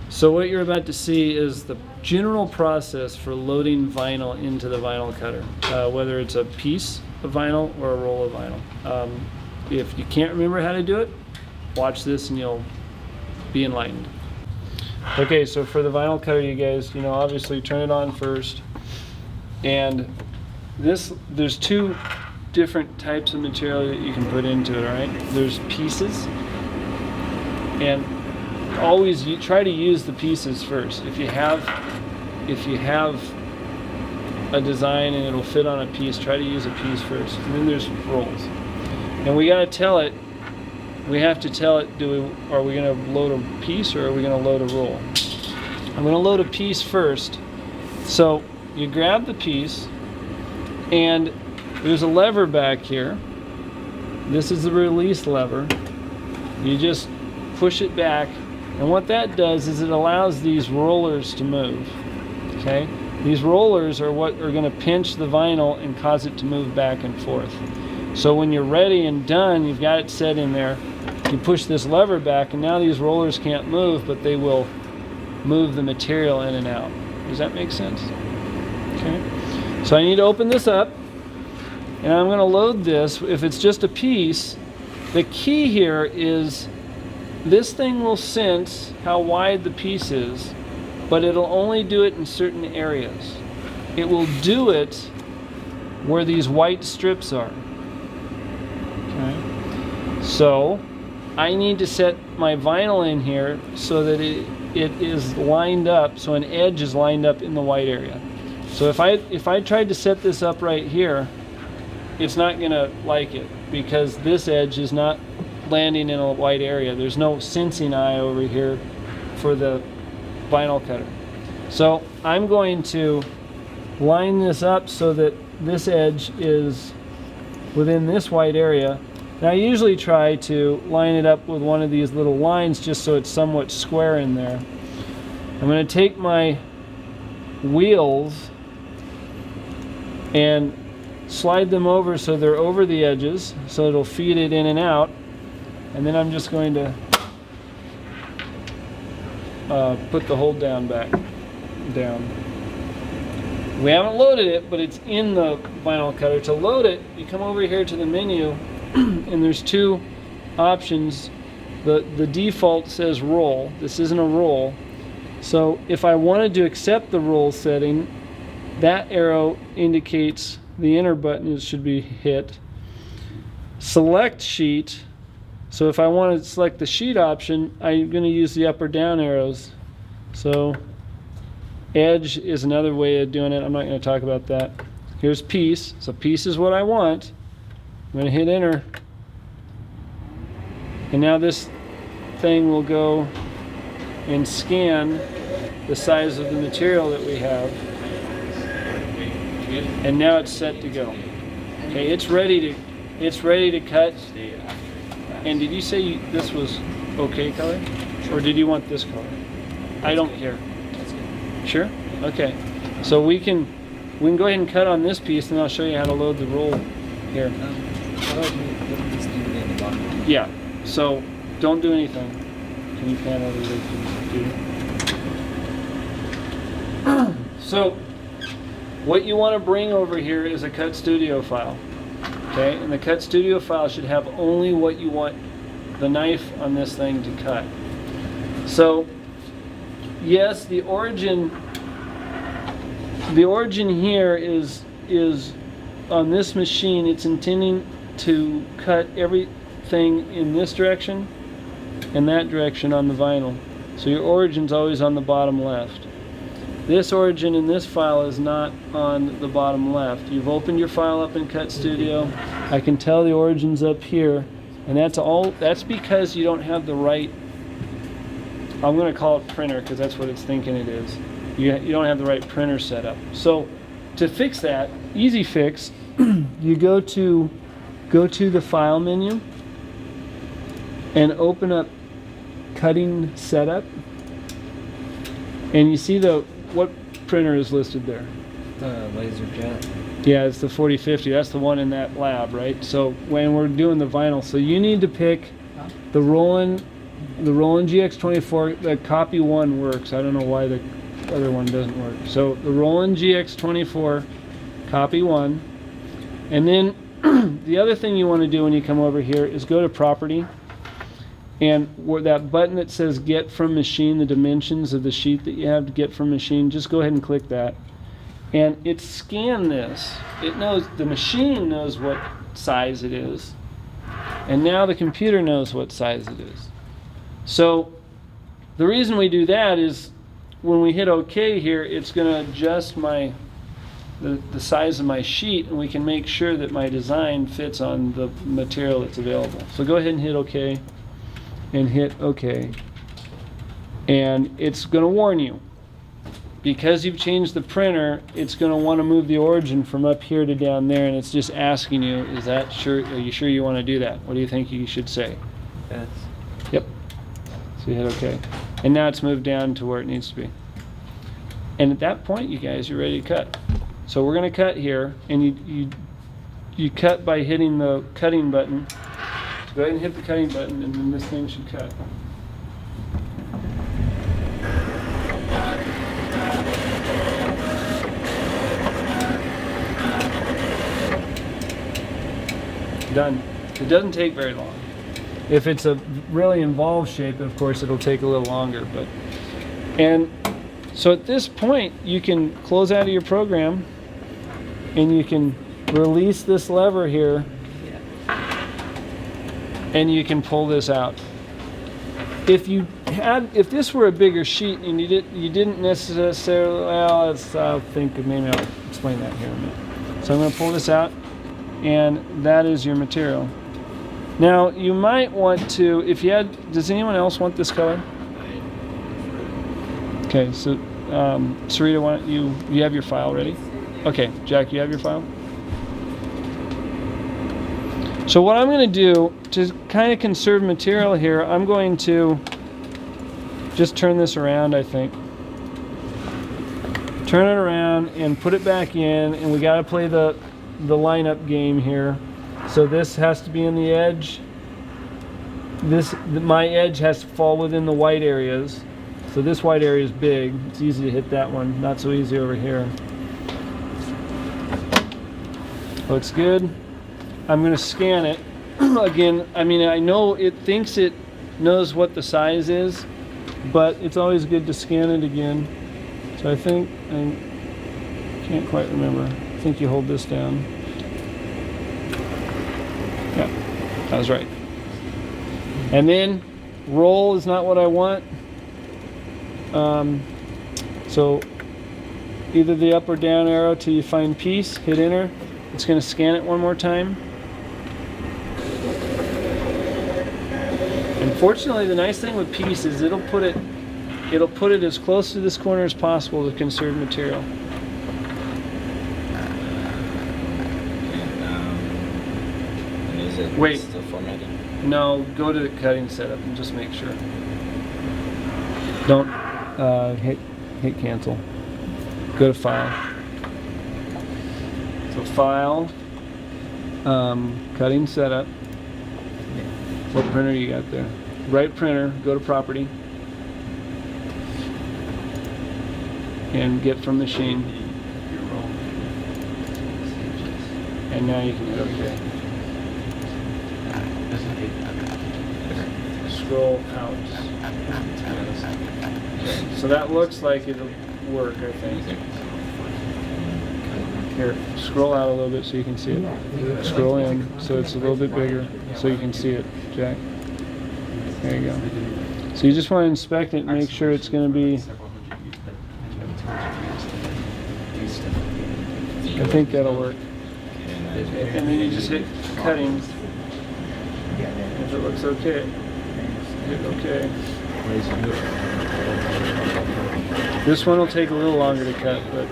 So what you're about to see is the general process for loading vinyl into the vinyl cutter, whether it's a piece of vinyl or a roll of vinyl. If you can't remember how to do it, watch this and you'll be enlightened. Okay, so for the vinyl cutter, you guys, obviously turn it on first. And there's two different types of material that you can put into it, all right? There's pieces, and always try to use the pieces first. If you have a design and it'll fit on a piece, try to use a piece first. And then there's rolls. And we have to tell it, are we gonna load a piece or are we gonna load a roll? I'm gonna load a piece first. So you grab the piece, and there's a lever back here. This is the release lever. You just push it back, and what that does is it allows these rollers to move. Okay? These rollers are what are going to pinch the vinyl and cause it to move back and forth. So when you're ready and done, you've got it set in there, you push this lever back, and now these rollers can't move, but they will move the material in and out. Does that make sense? Okay. So I need to open this up, and I'm going to load this. If it's just a piece, the key here is this thing will sense how wide the piece is, but it'll only do it in certain areas. It will do it where these white strips are. Okay. So I need to set my vinyl in here so that it is lined up, so an edge is lined up in the white area. So if I tried to set this up right here, it's not gonna like it because this edge is not landing in a white area. There's no sensing eye over here for the vinyl cutter. So I'm going to line this up so that this edge is within this white area. Now I usually try to line it up with one of these little lines just so it's somewhat square in there. I'm going to take my wheels and slide them over so they're over the edges, so it'll feed it in and out. And then I'm just going to put the hold down back down. We haven't loaded it, but it's in the vinyl cutter. To load it, you come over here to the menu, and there's two options. The default says roll. This isn't a roll. So if I wanted to accept the roll setting, that arrow indicates the enter button should be hit. Select sheet. So if I want to select the sheet option, I'm going to use the up or down arrows. So edge is another way of doing it. I'm not going to talk about that. Here's piece. So piece is what I want. I'm going to hit enter. And now this thing will go and scan the size of the material that we have. And now it's set to go. Okay, it's ready to cut. And did you say this was okay color? Or did you want this color? I don't care. Sure? Okay. So we can go ahead and cut on this piece, and I'll show you how to load the roll here. Yeah. So don't do anything. Can you pan over there? So what you want to bring over here is a Cut Studio file. Okay, and the Cut Studio file should have only what you want the knife on this thing to cut. So, yes, the origin here is on this machine. It's intending to cut everything in this direction and that direction on the vinyl. So your origin's always on the bottom left. This origin in this file is not on the bottom left. You've opened your file up in Cut Studio. I can tell the origin's up here, and that's because you don't have the right, I'm going to call it printer because that's what it's thinking it is. You don't have the right printer set up. So to fix that, easy fix, you go to the file menu and open up cutting setup, and you see what printer is listed there? LaserJet. Yeah, it's the 4050. That's the one in that lab, right? So when we're doing the vinyl, so you need to pick the Roland the Roland GX24, the copy 1 works. I don't know why the other one doesn't work. So the Roland GX24, copy 1. And then the other thing you want to do when you come over here is go to property, and where that button that says get from machine, the dimensions of the sheet that you have to get from machine, just go ahead and click that. And it scanned this. It knows, the machine knows what size it is, and now the computer knows what size it is. So the reason we do that is when we hit OK here, it's going to adjust the size of my sheet, and we can make sure that my design fits on the material that's available. So go ahead and hit OK, and hit OK. And it's going to warn you. Because you've changed the printer, it's going to want to move the origin from up here to down there, and it's just asking you, is that sure? Are you sure you want to do that? What do you think you should say? Yes. Yep. So you hit OK. And now it's moved down to where it needs to be. And at that point, you guys, you're ready to cut. So we're going to cut here, and you cut by hitting the cutting button. So go ahead and hit the cutting button, and then this thing should cut. Done. It doesn't take very long. If it's a really involved shape, of course, it'll take a little longer. And so at this point, you can close out of your program, and you can release this lever here, and you can pull this out. If this were a bigger sheet and you didn't necessarily, well, I'll think maybe I'll explain that here in a minute. So I'm going to pull this out, and that is your material. Now you might want to, if you had, does anyone else want this color? Okay, so Sarita, why don't you have your file ready? Okay, Jack, you have your file? So what I'm going to do to kind of conserve material here, I'm going to just turn this around, I think. Turn it around and put it back in, and we got to play the lineup game here. So this has to be in the edge. My edge has to fall within the white areas. So this white area is big. It's easy to hit that one. Not so easy over here. Looks good. I'm going to scan it. Again, I mean, I know it thinks it knows what the size is, but it's always good to scan it again. So I think, I can't quite remember. I think you hold this down. Yeah, that was right. And then roll is not what I want. So either the up or down arrow till you find piece, hit enter. It's going to scan it one more time. And fortunately, the nice thing with piece is it'll put it as close to this corner as possible to conserve material. Wait. Still formatting? No, go to the cutting setup and just make sure. Don't hit cancel. Go to file. So file, cutting setup. What printer you got there? Right printer, go to property. And get from machine. And now you can hit OK. Scroll out. Okay, so that looks like it'll work, I think. Here, scroll out a little bit so you can see it. Scroll in so it's a little bit bigger so you can see it, Jack. There you go. So you just want to inspect it and make sure it's going to be, I think that'll work. And then you just hit cutting. If it looks okay, hit OK. This one will take a little longer to cut, but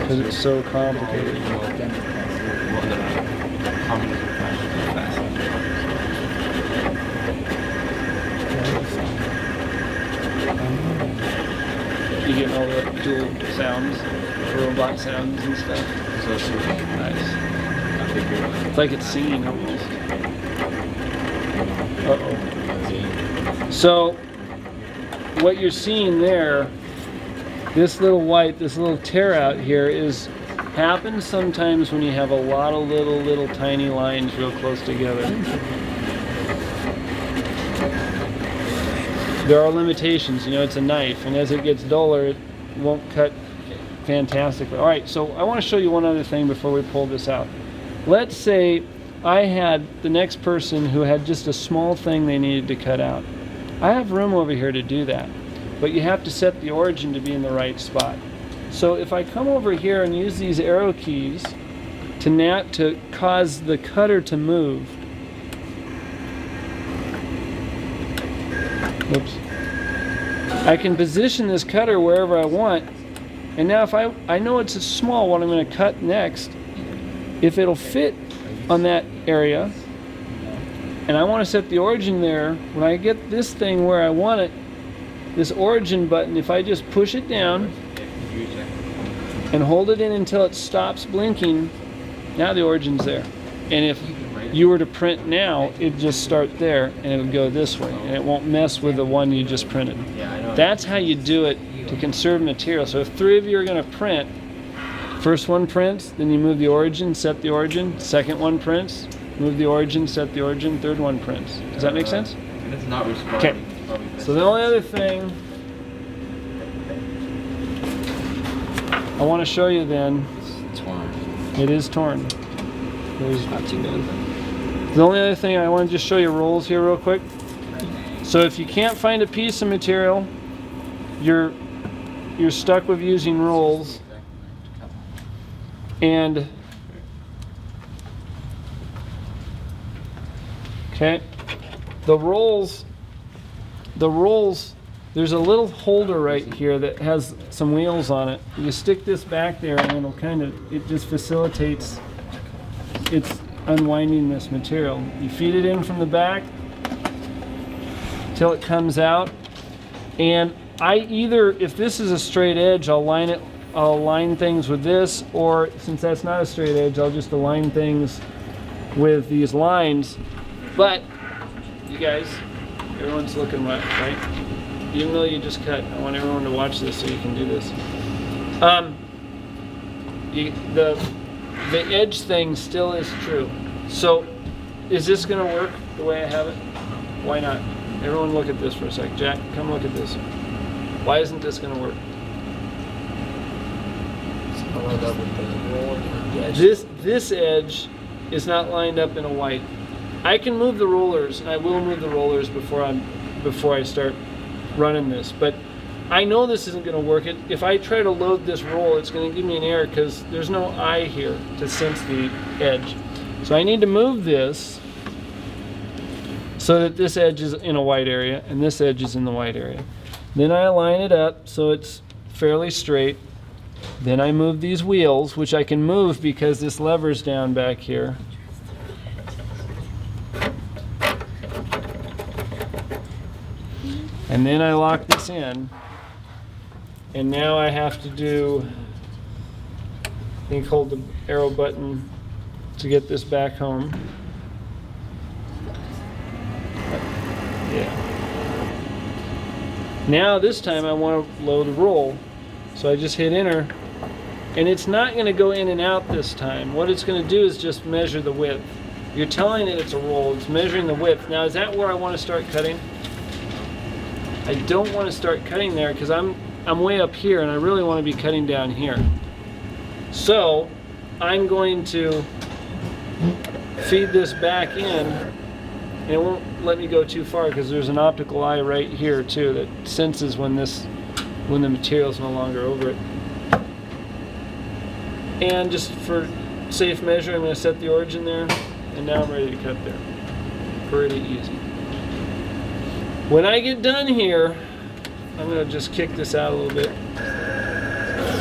because it's so complicated. You getting all the dual sounds, robot sounds and stuff. Nice. It's like it's singing almost. Uh-oh. So what you're seeing there, this little white, this little tear out here happens sometimes when you have a lot of little tiny lines real close together. There are limitations, you know, it's a knife, and as it gets duller, it won't cut fantastically. All right, so I want to show you one other thing before we pull this out. Let's say I had the next person who had just a small thing they needed to cut out. I have room over here to do that, but you have to set the origin to be in the right spot. So if I come over here and use these arrow keys to cause the cutter to move, oops, I can position this cutter wherever I want, and now if I know it's a small what I'm going to cut next, if it'll fit on that area, and I want to set the origin there, when I get this thing where I want it, this origin button, if I just push it down and hold it in until it stops blinking, now the origin's there. And if you were to print now, it'd just start there and it would go this way, and it won't mess with the one you just printed. That's how you do it to conserve material. So if 3 of you are going to print, first one prints, then you move the origin, set the origin, second one prints, move the origin, set the origin, third one prints. Does that make sense? It's not responding. Okay. So the only other thing I want to show you then, It's torn. it is torn. It's not too good. The only other thing I want to just show you rolls here real quick. So if you can't find a piece of material, you're stuck with using rolls. And okay, the rolls, there's a little holder right here that has some wheels on it. You stick this back there and it just facilitates its unwinding this material. You feed it in from the back till it comes out, and if this is a straight edge, I'll align things with this, or since that's not a straight edge, I'll just align things with these lines. But you guys, everyone's looking right? Even though you just cut, I want everyone to watch this so you can do this. The edge thing still is true. So is this going to work the way I have it? Why not? Everyone look at this for a sec. Jack, come look at this. Why isn't this going to work? This edge is not lined up in a white. I can move the rollers, and I will move the rollers before I start running this, but I know this isn't going to work. If I try to load this roll, it's going to give me an error because there's no eye here to sense the edge. So I need to move this so that this edge is in a white area and this edge is in the white area. Then I align it up so it's fairly straight. Then I move these wheels, which I can move because this lever's down back here. And then I lock this in. And now I have to do, I think, hold the arrow button to get this back home. Yeah. Now this time I want to load a roll. So I just hit enter. And it's not going to go in and out this time. What it's going to do is just measure the width. You're telling it it's a roll. It's measuring the width. Now is that where I want to start cutting? I don't want to start cutting there because I'm way up here and I really want to be cutting down here. So I'm going to feed this back in, and it won't let me go too far because there's an optical eye right here too that senses when the material is no longer over it. And just for safe measure, I'm going to set the origin there, and now I'm ready to cut there. Pretty easy. When I get done here, I'm going to just kick this out a little bit.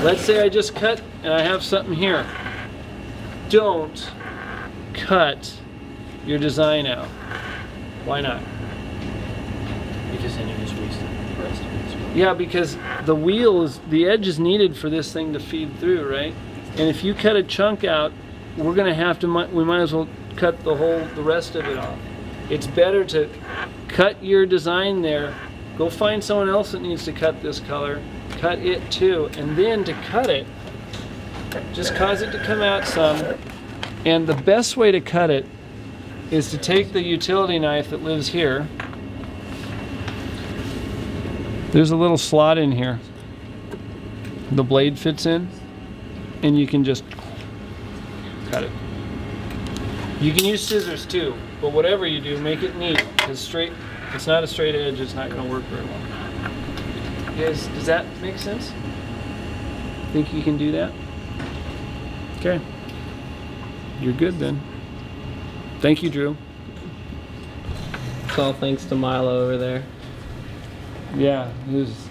Let's say I just cut and I have something here. Don't cut your design out. Why not? Because then you just wasted the rest of it. Yeah, because the edge is needed for this thing to feed through, right? And if you cut a chunk out, we might as well cut the rest of it off. it's better to cut your design there. Go find someone else that needs to cut this color. Cut it too. And then to cut it, just cause it to come out some. And the best way to cut it is to take the utility knife that lives here. There's a little slot in here. The blade fits in, and you can just cut it. You can use scissors too, but whatever you do, make it neat, because straight, it's not a straight edge, it's not going to work very well. Guys, does that make sense? Think you can do that? Okay. You're good then. Thank you, Drew. It's all thanks to Milo over there. Yeah, it was.